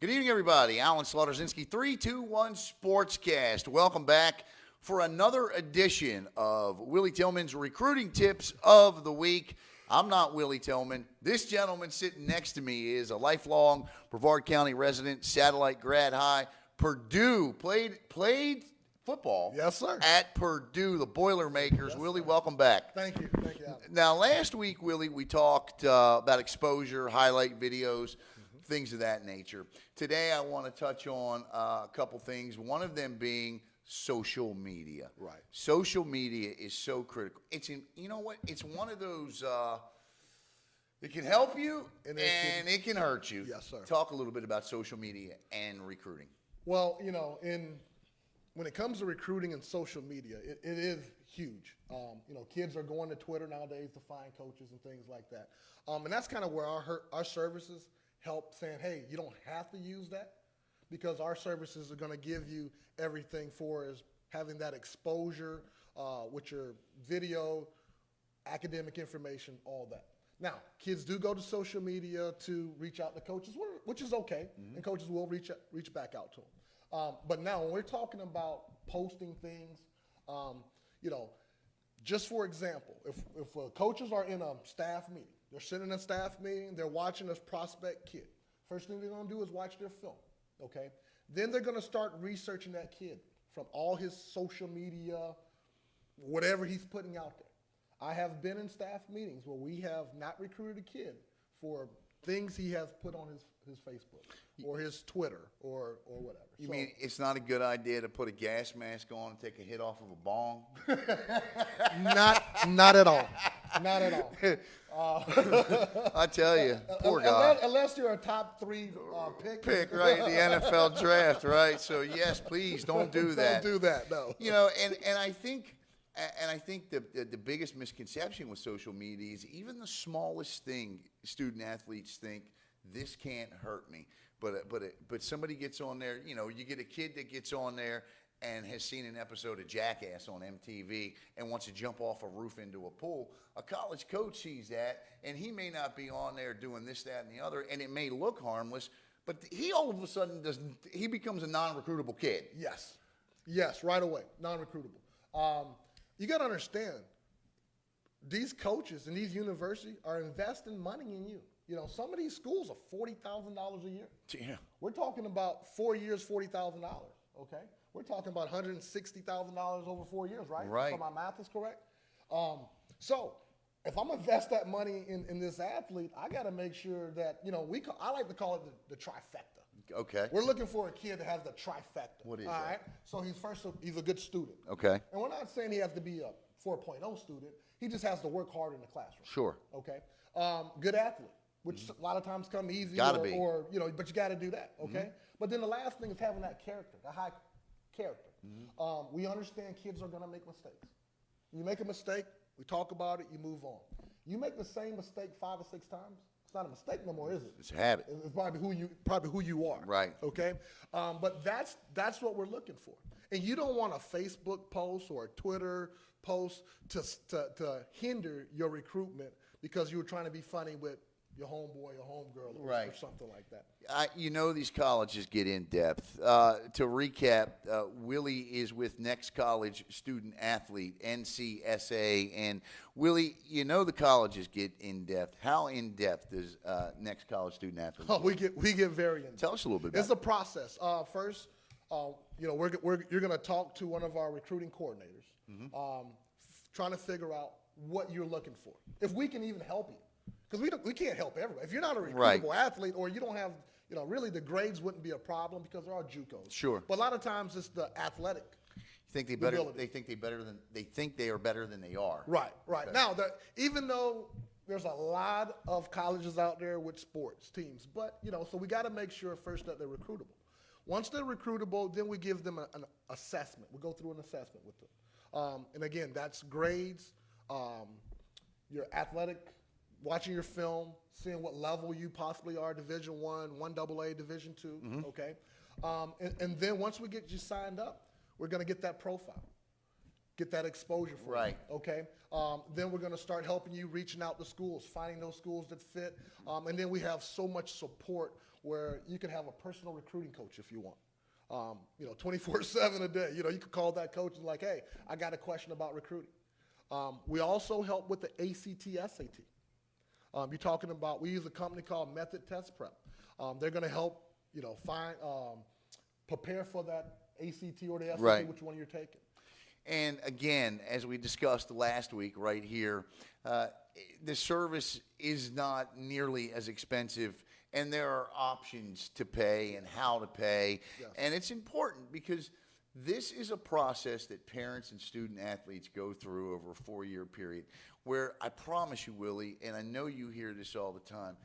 Good evening, everybody. Alan Slaughterzinski, 321 sportscast. Welcome back for another edition of Willie Tillman's Recruiting Tips of the Week. I'm not Willie Tillman. This gentleman sitting next to me is a lifelong Brevard County resident, satellite grad high, Purdue, played football. Yes, sir. At Purdue, the Boilermakers. Yes, Willie, sir. welcome back. Thank you, Alan. Now, last week, Willie, we talked about exposure, highlight videos, things of that nature. Today, I want to touch on a couple things, one of them being social media. Right. Social media is so critical. You know what? It's one of those, it can help you and it can hurt you. Yes, sir. Talk a little bit about social media and recruiting. Well, when it comes to recruiting and social media, it is huge. Kids are going to Twitter nowadays to find coaches and things like that. And that's kind of where our services help, saying, hey, you don't have to use that, because our services are going to give you everything for is having that exposure with your video, academic information, all that. Now, kids do go to social media to reach out to coaches, which is okay, and coaches will reach back out to them. But now, when we're talking about posting things, just for example, if coaches are in a staff meeting, they're sitting in a staff meeting, they're watching this prospect kid. First thing they're going to do is watch their film, okay? Then they're going to start researching that kid from all his social media, whatever he's putting out there. I have been in staff meetings where we have not recruited a kid for things he has put on his Facebook or his Twitter or whatever. You mean it's not a good idea to put a gas mask on and take a hit off of a bong? Not at all. Not at all. I tell you, poor guy. Unless you're a top 3 pick. Right, the NFL draft, right? So, yes, please don't do that. Don't do that, no. And I think the biggest misconception with social media is even the smallest thing student athletes think, this can't hurt me. But somebody gets on there, you get a kid that gets on there and has seen an episode of Jackass on MTV and wants to jump off a roof into a pool. A college coach sees that, and he may not be on there doing this, that, and the other, and it may look harmless, but he all of a sudden he becomes a non-recruitable kid. Yes, right away, non-recruitable. You got to understand, these coaches and these universities are investing money in you. Some of these schools are $40,000 a year. Yeah. We're talking about 4 years, $40,000, okay? We're talking about $160,000 over 4 years, right? Right. So my math is correct. So if I'm gonna invest that money in this athlete, I got to make sure that I like to call it the trifecta. Okay. We're looking for a kid that has the trifecta. What is all that? right? So he's a good student. Okay. And we're not saying he has to be a 4.0 student. He just has to work hard in the classroom. Sure. Okay. Good athlete, which a lot of times come easy. Gotta be. But you got to do that. Okay. But then the last thing is having that character, the high character. We understand kids are going to make mistakes. You make a mistake, we talk about it, you move on. You make the same mistake 5 or 6 times, it's not a mistake no more, is it? It's a habit. It's probably who you are. Right. Okay. But that's what we're looking for. And you don't want a Facebook post or a Twitter post to hinder your recruitment because you were trying to be funny with your homeboy or homegirl or something like that. These colleges get in depth. To recap, Willie is with Next College Student Athlete, NCSA. And Willie, the colleges get in depth. How in depth does Next College Student Athlete get? We get very in depth. Tell us a little bit about It's a process. First, you're going to talk to one of our recruiting coordinators, trying to figure out what you're looking for, if we can even help you. Because we can't help everybody. If you're not a recruitable athlete or you don't have, really the grades wouldn't be a problem because there are JUCOs. Sure. But a lot of times it's the athletic. They think they are better than they are. Right. Okay. Now, even though there's a lot of colleges out there with sports teams, but so we got to make sure first that they're recruitable. Once they're recruitable, then we give them an assessment. We go through an assessment with them. And again, that's grades, your athletic, watching your film, seeing what level you possibly are, Division I, 1AA, Division II, okay? And then once we get you signed up, we're going to get that profile, get that exposure for you, okay? Then we're going to start helping you reaching out to schools, finding those schools that fit. And then we have so much support where you can have a personal recruiting coach if you want. 24/7 a day. You could call that coach and like, hey, I got a question about recruiting. We also help with the ACT, SAT. You're talking about, we use a company called Method Test Prep. They're going to help, prepare for that ACT or the SAT, Right. which one you're taking. And again, as we discussed last week right here, the service is not nearly as expensive, and there are options to pay and how to pay. Yes. And it's important because this is a process that parents and student athletes go through over a 4-year period where I promise you, Willie, and I know you hear this all the time,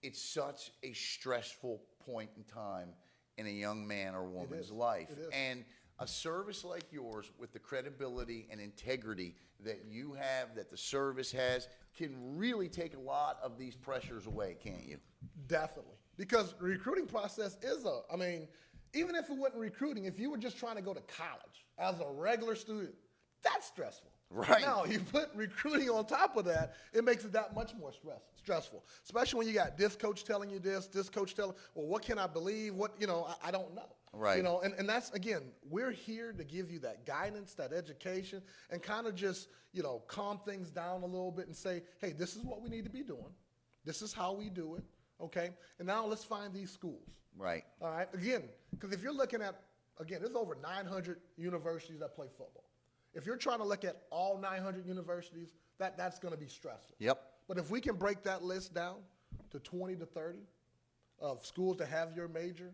it's such a stressful point in time in a young man or woman's life. It is. And a service like yours with the credibility and integrity that you have, that the service has, can really take a lot of these pressures away, can't you? Definitely. Because the recruiting process is even if it wasn't recruiting, if you were just trying to go to college as a regular student, that's stressful. Right. Now, you put recruiting on top of that, it makes it that much more stressful. Especially when you got this coach telling you this coach telling, well, what can I believe? I don't know. Right. And that's, again, we're here to give you that guidance, that education, and kind of just, calm things down a little bit and say, hey, this is what we need to be doing. This is how we do it, okay? And now let's find these schools. Right. All right, again, because if you're looking at, there's over 900 universities that play football. If you're trying to look at all 900 universities, that's going to be stressful. Yep. But if we can break that list down to 20 to 30 of schools that have your major,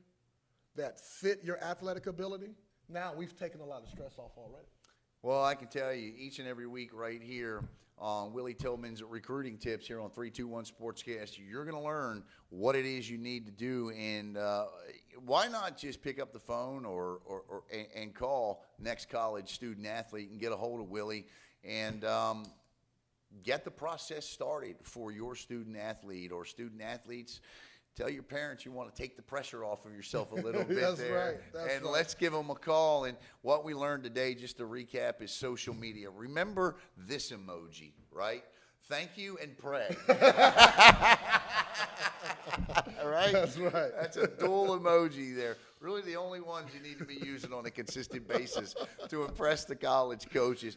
that fit your athletic ability, now we've taken a lot of stress off already. Well, I can tell you each and every week right here on Willie Tillman's recruiting tips here on 321 Sportscast, you're going to learn what it is you need to do. And why not just pick up the phone and call next college student athlete and get a hold of Willie and get the process started for your student athlete or student athletes. Tell your parents you want to take the pressure off of yourself a little bit. That's there. right. That's and right. let's give them a call. And what we learned today, just to recap, is social media. Remember this emoji, right? Thank you and pray. All right? That's right. That's a dual emoji there. Really the only ones you need to be using on a consistent basis to impress the college coaches.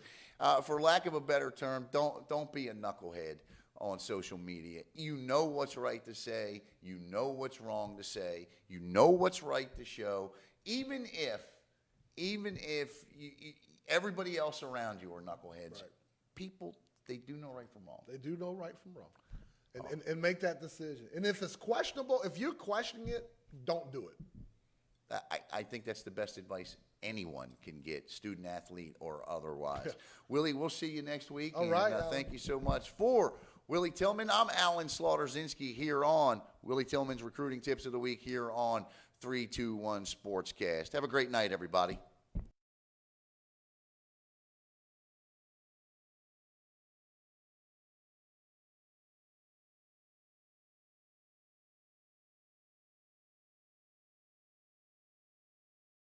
For lack of a better term, don't be a knucklehead on social media. You know what's right to say. You know what's wrong to say. You know what's right to show. Even if everybody else around you are knuckleheads, Right. people, they do know right from wrong. They do know right from wrong. And make that decision. And if it's questionable, if you're questioning it, don't do it. I think that's the best advice anyone can get, student athlete or otherwise. Willie, we'll see you next week. All right. Thank you so much for Willie Tillman. I'm Alan Slaughter-Zinski here on Willie Tillman's Recruiting Tips of the Week here on 321 Sportscast. Have a great night, everybody.